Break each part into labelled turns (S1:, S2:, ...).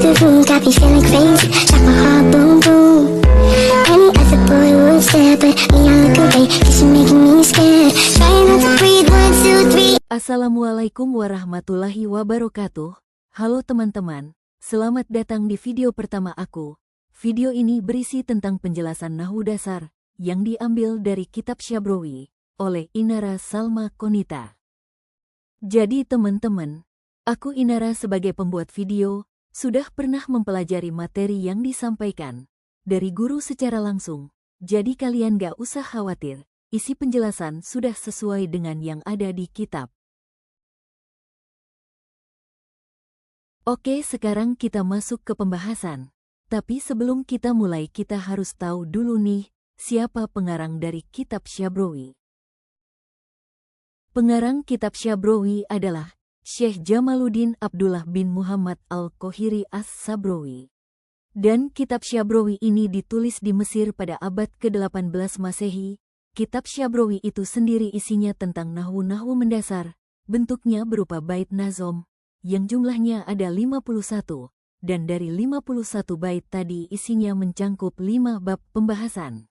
S1: the room, got me feeling crazy. Shot my heart, boom, boom. Any other boy would stare, but me, I look away, 'cause you're making me scared. Trying not to breathe, 1, 2, 3.
S2: Assalamualaikum warahmatullahi wabarakatuh. Halo teman-teman, selamat datang di video pertama aku. Video ini berisi tentang penjelasan nahwu dasar yang diambil dari kitab Syabrowi oleh Inara Salma Konita. Jadi teman-teman, aku Inara sebagai pembuat video sudah pernah mempelajari materi yang disampaikan dari guru secara langsung. Jadi kalian gak usah khawatir, isi penjelasan sudah sesuai dengan yang ada di kitab. Oke, sekarang kita masuk ke pembahasan. Tapi sebelum kita mulai, kita harus tahu dulu nih, siapa pengarang dari kitab Syabrowi. Pengarang kitab Syabrowi adalah Syekh Jamaluddin Abdullah bin Muhammad Al-Qohiri As-Sabrowi. Dan kitab Syabrowi ini ditulis di Mesir pada abad ke-18 Masehi. Kitab Syabrowi itu sendiri isinya tentang nahwu-nahwu mendasar, bentuknya berupa bait nazom, yang jumlahnya ada 51, dan dari 51 bait tadi isinya mencangkup 5 bab pembahasan.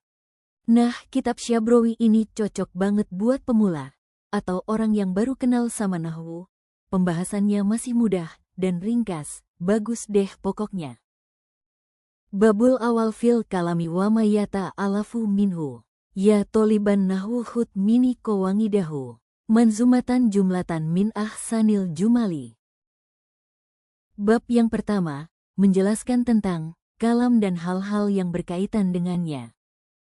S2: Nah, kitab Syabrowi ini cocok banget buat pemula, atau orang yang baru kenal sama nahwu. Pembahasannya masih mudah dan ringkas, bagus deh pokoknya. Babul awal fil kalami wa mayata alafu minhu, ya toliban nahwu hud mini kowangidahu, manzumatan jumlatan min ahsanil jumali. Bab yang pertama, menjelaskan tentang kalam dan hal-hal yang berkaitan dengannya.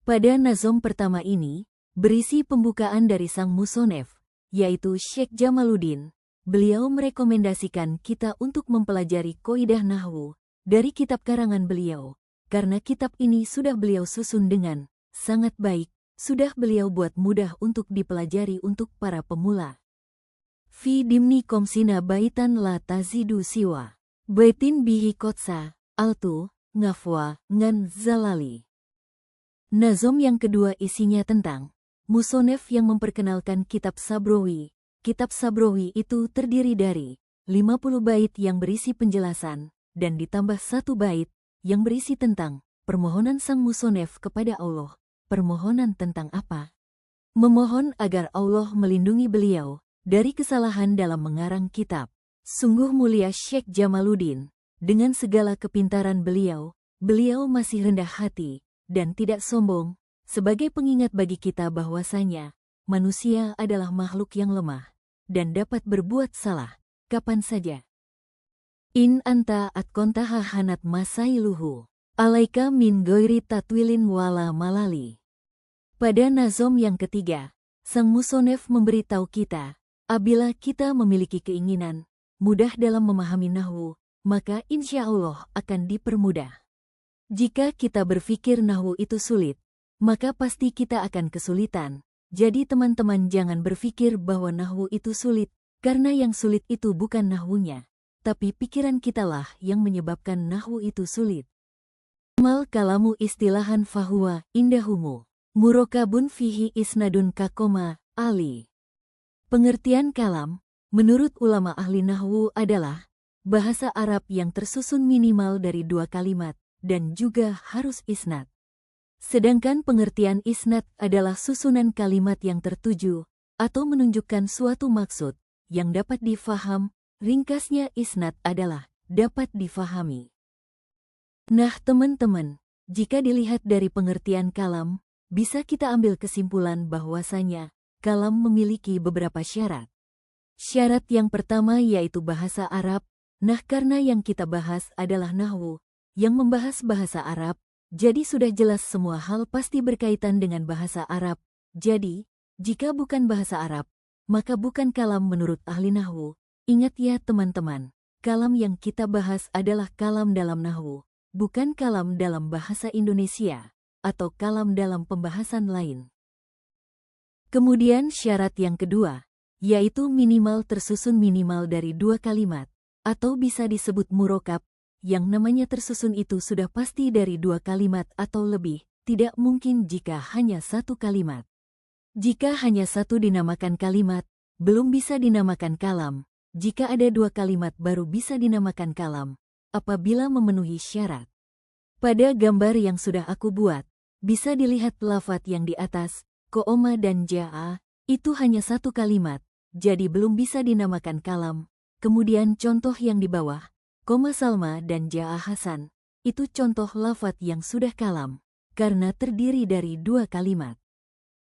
S2: Pada nazom pertama ini, berisi pembukaan dari sang musonef, yaitu Syekh Jamaluddin. Beliau merekomendasikan kita untuk mempelajari kaidah nahwu dari kitab karangan beliau, karena kitab ini sudah beliau susun dengan sangat baik, sudah beliau buat mudah untuk dipelajari untuk para pemula. Fi dimni komsina baitan la tazidu siwa, baitin bihi kotsa, altu, ngafwa, ngan zalali. Nazom yang kedua isinya tentang musonef yang memperkenalkan kitab Sabrowi. Kitab Sabrowi itu terdiri dari 50 bait yang berisi penjelasan, dan ditambah 1 bait yang berisi tentang permohonan sang musonef kepada Allah. Permohonan tentang apa? Memohon agar Allah melindungi beliau dari kesalahan dalam mengarang kitab. Sungguh mulia Syekh Jamaluddin, dengan segala kepintaran beliau masih rendah hati dan tidak sombong, sebagai pengingat bagi kita bahwasanya manusia adalah makhluk yang lemah dan dapat berbuat salah kapan saja. In anta atkontaha hanat masailuhu, alaika min goiri tatwilin wala malali. Pada nazom yang ketiga, sang musonef memberitahu kita, apabila kita memiliki keinginan mudah dalam memahami nahwu, maka insya Allah akan dipermudah. Jika kita berpikir nahwu itu sulit, maka pasti kita akan kesulitan. Jadi teman-teman jangan berpikir bahwa nahwu itu sulit, karena yang sulit itu bukan nahwunya, tapi pikiran kitalah yang menyebabkan nahwu itu sulit. Mal kalamu istilahan fahuwa indahumu, murokabun fihi isnadun kakoma ali. Pengertian kalam, menurut ulama ahli nahwu adalah bahasa Arab yang tersusun minimal dari 2 kalimat, dan juga harus isnad. Sedangkan pengertian isnad adalah susunan kalimat yang tertuju, atau menunjukkan suatu maksud, yang dapat difaham. Ringkasnya isnad adalah dapat difahami. Nah teman-teman, jika dilihat dari pengertian kalam, bisa kita ambil kesimpulan bahwasanya kalam memiliki beberapa syarat. Syarat yang pertama yaitu bahasa Arab. Nah karena yang kita bahas adalah nahwu, yang membahas bahasa Arab, jadi sudah jelas semua hal pasti berkaitan dengan bahasa Arab. Jadi, jika bukan bahasa Arab, maka bukan kalam menurut ahli nahwu. Ingat ya teman-teman, kalam yang kita bahas adalah kalam dalam nahwu, bukan kalam dalam bahasa Indonesia, atau kalam dalam pembahasan lain. Kemudian syarat yang kedua, yaitu minimal tersusun minimal dari 2 kalimat, atau bisa disebut murokab. Yang namanya tersusun itu sudah pasti dari 2 kalimat atau lebih, tidak mungkin jika hanya 1 kalimat. Jika hanya 1 dinamakan kalimat, belum bisa dinamakan kalam. Jika ada 2 kalimat baru bisa dinamakan kalam. apabila memenuhi syarat. Pada gambar yang sudah aku buat, bisa dilihat lafaz yang di atas, koma dan jaa, itu hanya satu kalimat, jadi belum bisa dinamakan kalam. Kemudian contoh yang di bawah, koma Salma dan jaa Hasan, itu contoh lafaz yang sudah kalam, karena terdiri dari dua kalimat.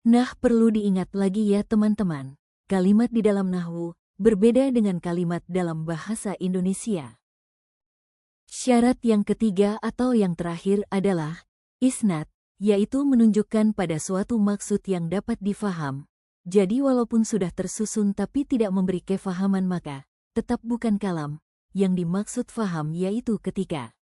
S2: Nah, perlu diingat lagi ya teman-teman, kalimat di dalam nahwu berbeda dengan kalimat dalam bahasa Indonesia. Syarat yang ketiga atau yang terakhir adalah isnad, yaitu menunjukkan pada suatu maksud yang dapat difaham. Jadi walaupun sudah tersusun tapi tidak memberi kefahaman maka tetap bukan kalam. Yang dimaksud faham yaitu ketika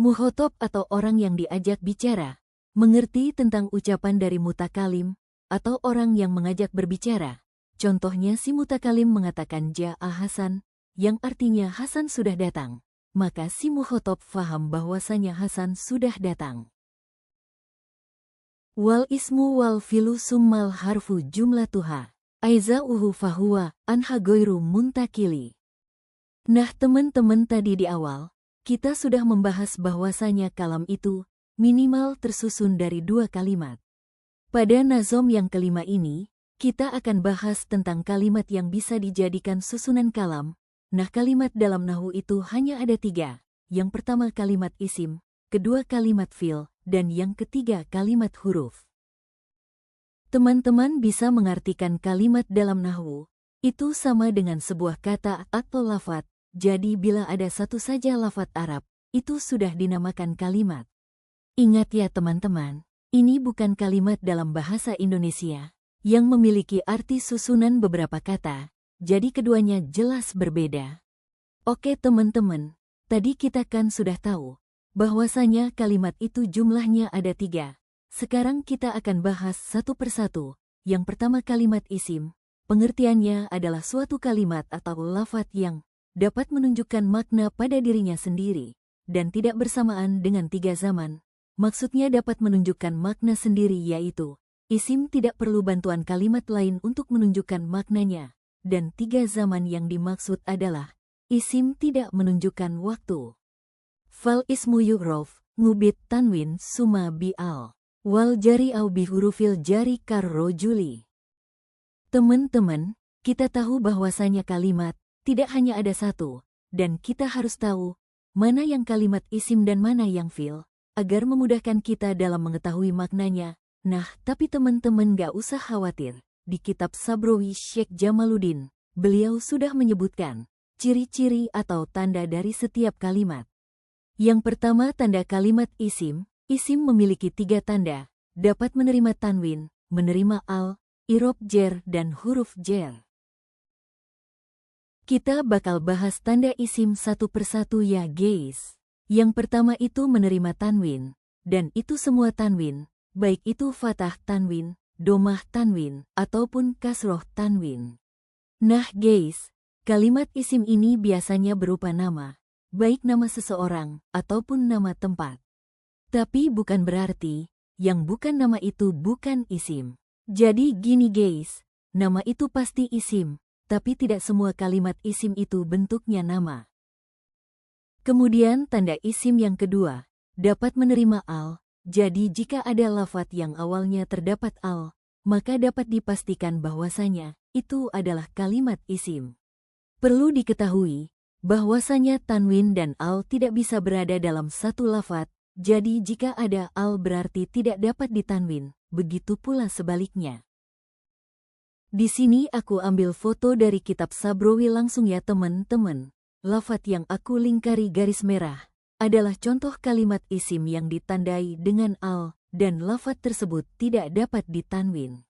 S2: mukhotob atau orang yang diajak bicara mengerti tentang ucapan dari mutakalim atau orang yang mengajak berbicara. Contohnya si mutakalim mengatakan jaa Hasan, yang artinya Hasan sudah datang. Maka si mukhotob faham bahwasanya Hasan sudah datang. Wal ismu wal filu summal harfu jumlatuha aiza'uhu fahuwa anha goiru muntakili. Nah teman-teman, tadi di awal kita sudah membahas bahwasanya kalam itu minimal tersusun dari dua kalimat. Pada nazom yang kelima ini kita akan bahas tentang kalimat yang bisa dijadikan susunan kalam. Nah kalimat dalam nahwu itu hanya ada tiga. Yang pertama kalimat isim, kedua kalimat fi'il, dan yang ketiga kalimat huruf. Teman-teman bisa mengartikan kalimat dalam nahwu itu sama dengan sebuah kata atau lafaz. Jadi bila ada satu saja lafaz Arab, itu sudah dinamakan kalimat. Ingat ya teman-teman, ini bukan kalimat dalam bahasa Indonesia yang memiliki arti susunan beberapa kata. Jadi keduanya jelas berbeda. Oke teman-teman, tadi kita kan sudah tahu bahwasanya kalimat itu jumlahnya ada tiga. Sekarang kita akan bahas satu persatu. Yang pertama kalimat isim. Pengertiannya adalah suatu kalimat atau lafaz yang dapat menunjukkan makna pada dirinya sendiri dan tidak bersamaan dengan tiga zaman. Maksudnya dapat menunjukkan makna sendiri yaitu isim tidak perlu bantuan kalimat lain untuk menunjukkan maknanya. Dan tiga zaman yang dimaksud adalah isim tidak menunjukkan waktu. Fal ismu yu'raf ngubit tanwin suma bi'al wal jari au bihurufil jari karrojuli. Teman-teman, kita tahu bahwasanya kalimat tidak hanya ada satu, dan kita harus tahu mana yang kalimat isim dan mana yang fi'il agar memudahkan kita dalam mengetahui maknanya. Nah, tapi teman-teman gak usah khawatir. Di kitab Sabrowi Syekh Jamaluddin, beliau sudah menyebutkan ciri-ciri atau tanda dari setiap kalimat. Yang pertama tanda kalimat isim. Isim memiliki tiga tanda, dapat menerima tanwin, menerima al, irob jer, dan huruf jer. Kita bakal bahas tanda isim satu persatu ya guys. Yang pertama itu menerima tanwin, dan itu semua tanwin, baik itu fathah tanwin, domah tanwin, ataupun kasroh tanwin. Nah guys, kalimat isim ini biasanya berupa nama, baik nama seseorang ataupun nama tempat. Tapi bukan berarti, yang bukan nama itu bukan isim. Jadi gini guys, nama itu pasti isim, tapi tidak semua kalimat isim itu bentuknya nama. Kemudian tanda isim yang kedua, dapat menerima al. Jadi jika ada lafaz yang awalnya terdapat al, maka dapat dipastikan bahwasanya itu adalah kalimat isim. Perlu diketahui bahwasanya tanwin dan al tidak bisa berada dalam satu lafaz, jadi jika ada al berarti tidak dapat ditanwin, begitu pula sebaliknya. Di sini aku ambil foto dari kitab Sabrowi langsung ya teman-teman. Lafaz yang aku lingkari garis merah adalah contoh kalimat isim yang ditandai dengan al, dan lafaz tersebut tidak dapat ditanwin.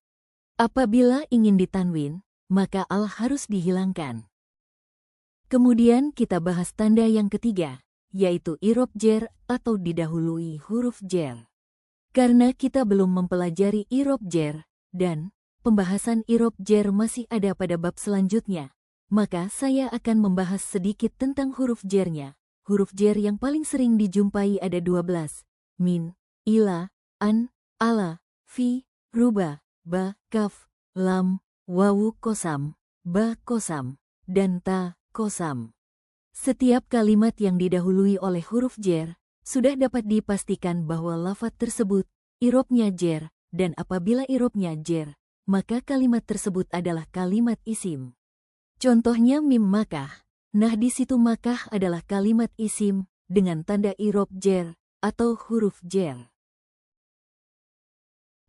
S2: Apabila ingin ditanwin, maka al harus dihilangkan. Kemudian kita bahas tanda yang ketiga, yaitu irob jer atau didahului huruf jer. Karena kita belum mempelajari irob jer, dan pembahasan irob jer masih ada pada bab selanjutnya, maka saya akan membahas sedikit tentang huruf jernya. Huruf jer yang paling sering dijumpai ada 12, min, ila, an, ala, fi, ruba, ba, kaf, lam, wawu kosam, ba kosam, dan ta kosam. Setiap kalimat yang didahului oleh huruf jar, sudah dapat dipastikan bahwa lafaz tersebut i'rabnya jar, dan apabila i'rabnya jar, maka kalimat tersebut adalah kalimat isim. Contohnya mim makah. Nah di situ makah adalah kalimat isim dengan tanda i'rab jar atau huruf jar.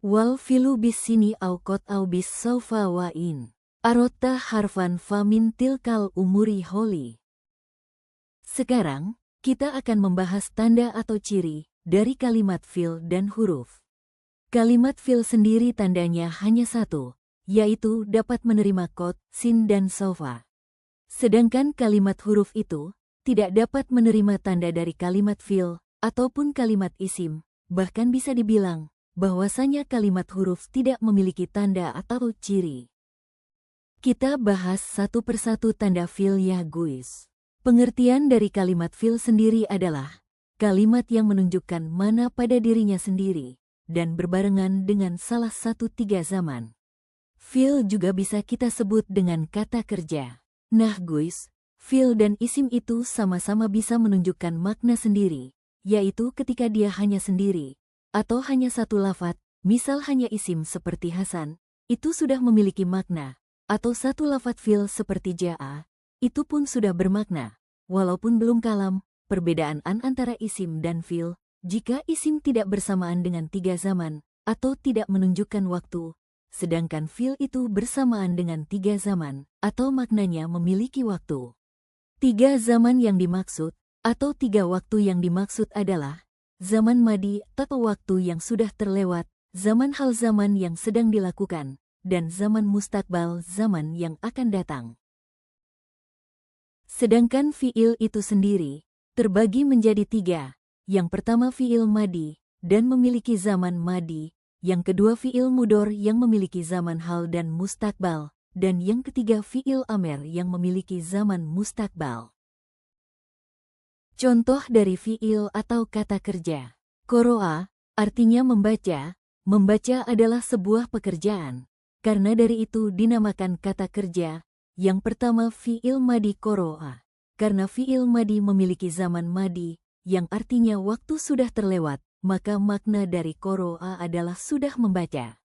S2: Wal filu bis sini au qad au bis saufa wa in arota harfan famin tilkal umuri holi. Sekarang, kita akan membahas tanda atau ciri dari kalimat fil dan huruf. Kalimat fil sendiri tandanya hanya satu, yaitu dapat menerima qad, sin dan saufa. Sedangkan kalimat huruf itu tidak dapat menerima tanda dari kalimat fil ataupun kalimat isim, bahkan bisa dibilang bahwasanya kalimat huruf tidak memiliki tanda atau ciri. Kita bahas satu persatu tanda fil ya guys. Pengertian dari kalimat fil sendiri adalah kalimat yang menunjukkan mana pada dirinya sendiri dan berbarengan dengan salah satu tiga zaman. Fil juga bisa kita sebut dengan kata kerja. Nah guys, fil dan isim itu sama-sama bisa menunjukkan makna sendiri, yaitu ketika dia hanya sendiri, atau hanya satu lafaz, misal hanya isim seperti Hasan, itu sudah memiliki makna, atau satu lafaz fil seperti ja'a, itu pun sudah bermakna, walaupun belum kalam. Perbedaan antara isim dan fil, jika isim tidak bersamaan dengan tiga zaman, atau tidak menunjukkan waktu, sedangkan fil itu bersamaan dengan tiga zaman, atau maknanya memiliki waktu. Tiga zaman yang dimaksud, atau tiga waktu yang dimaksud adalah zaman madi atau waktu yang sudah terlewat, zaman hal zaman yang sedang dilakukan, dan zaman mustakbal zaman yang akan datang. Sedangkan fi'il itu sendiri terbagi menjadi tiga. Yang pertama fi'il madi dan memiliki zaman madi, yang kedua fi'il mudor yang memiliki zaman hal dan mustakbal, dan yang ketiga fi'il amr yang memiliki zaman mustakbal. Contoh dari fi'il atau kata kerja. Qoro'a artinya membaca. Membaca adalah sebuah pekerjaan. Karena dari itu dinamakan kata kerja. Yang pertama fi'il madi qoro'a. Karena fi'il madi memiliki zaman madi, yang artinya waktu sudah terlewat, maka makna dari qoro'a adalah sudah membaca.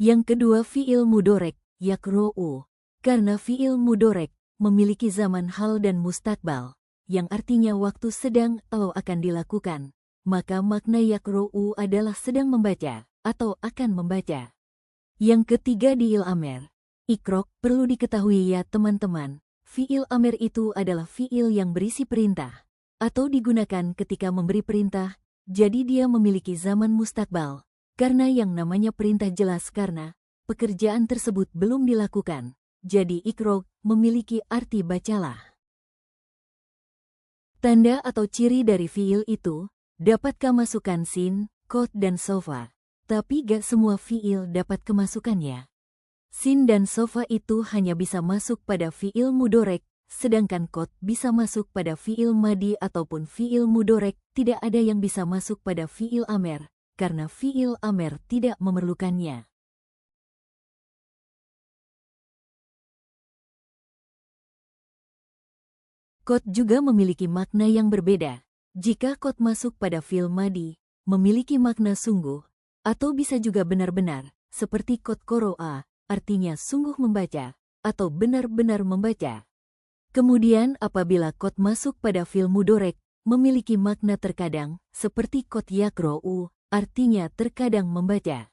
S2: Yang kedua fi'il mudorek, yakro'u. Karena fi'il mudorek memiliki zaman hal dan mustakbal, yang artinya waktu sedang atau akan dilakukan, maka makna yakro'u adalah sedang membaca, atau akan membaca. Yang ketiga fi'il amr. Ikrok, perlu diketahui ya teman-teman, fi'il amr itu adalah fi'il yang berisi perintah, atau digunakan ketika memberi perintah, jadi dia memiliki zaman mustakbal, karena yang namanya perintah jelas karena pekerjaan tersebut belum dilakukan, jadi ikrok memiliki arti bacalah. Tanda atau ciri dari fi'il itu, dapat kemasukan sin, qad dan saufa, tapi gak semua fi'il dapat kemasukannya. Sin dan saufa itu hanya bisa masuk pada fi'il mudorek, sedangkan qad bisa masuk pada fi'il madi ataupun fi'il mudorek, tidak ada yang bisa masuk pada fi'il amr, karena fi'il amr tidak memerlukannya. Qad juga memiliki makna yang berbeda. Jika qad masuk pada fi'il madi, memiliki makna sungguh, atau bisa juga benar-benar, seperti qad qoro'a, artinya sungguh membaca, atau benar-benar membaca. Kemudian apabila qad masuk pada fi'il mudorek, memiliki makna terkadang, seperti qad yakro'u, artinya terkadang membaca.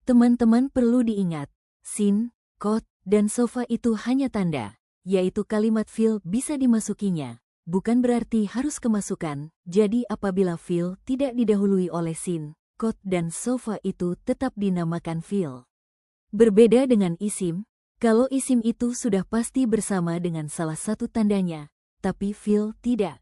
S2: Teman-teman perlu diingat, sin, qad, dan saufa itu hanya tanda, yaitu kalimat fi'il bisa dimasukinya, bukan berarti harus kemasukan, jadi apabila fi'il tidak didahului oleh sin, qad dan saufa itu tetap dinamakan fi'il. Berbeda dengan isim, kalau isim itu sudah pasti bersama dengan salah satu tandanya, tapi fi'il tidak.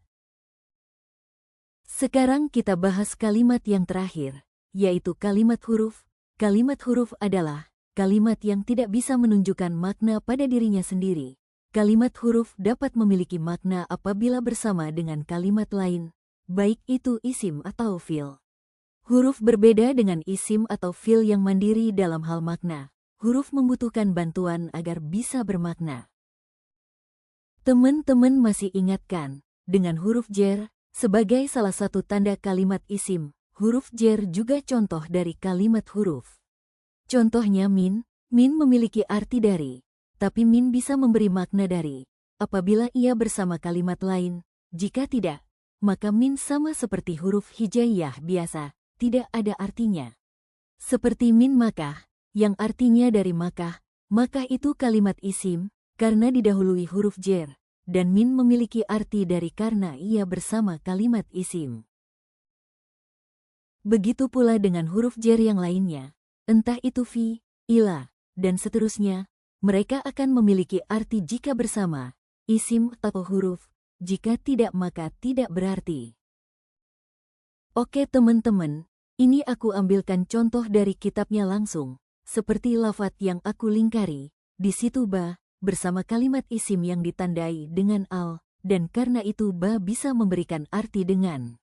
S2: Sekarang kita bahas kalimat yang terakhir, yaitu kalimat huruf. Kalimat huruf adalah kalimat yang tidak bisa menunjukkan makna pada dirinya sendiri. Kalimat huruf dapat memiliki makna apabila bersama dengan kalimat lain, baik itu isim atau fi'il. Huruf berbeda dengan isim atau fi'il yang mandiri dalam hal makna. Huruf membutuhkan bantuan agar bisa bermakna. Teman-teman masih ingatkan, dengan huruf jer sebagai salah satu tanda kalimat isim, huruf jer juga contoh dari kalimat huruf. Contohnya min memiliki arti dari, tapi min bisa memberi makna dari, apabila ia bersama kalimat lain. Jika tidak, maka min sama seperti huruf hijaiyah biasa, tidak ada artinya. Seperti min Makkah, yang artinya dari Makkah, maka itu kalimat isim, karena didahului huruf jer, dan min memiliki arti dari karena ia bersama kalimat isim. Begitu pula dengan huruf jer yang lainnya, entah itu fi, ila, dan seterusnya, mereka akan memiliki arti jika bersama isim atau huruf, jika tidak maka tidak berarti. Oke teman-teman, ini aku ambilkan contoh dari kitabnya langsung, seperti lafaz yang aku lingkari, di situ ba, bersama kalimat isim yang ditandai dengan al, dan karena itu ba bisa memberikan arti dengan.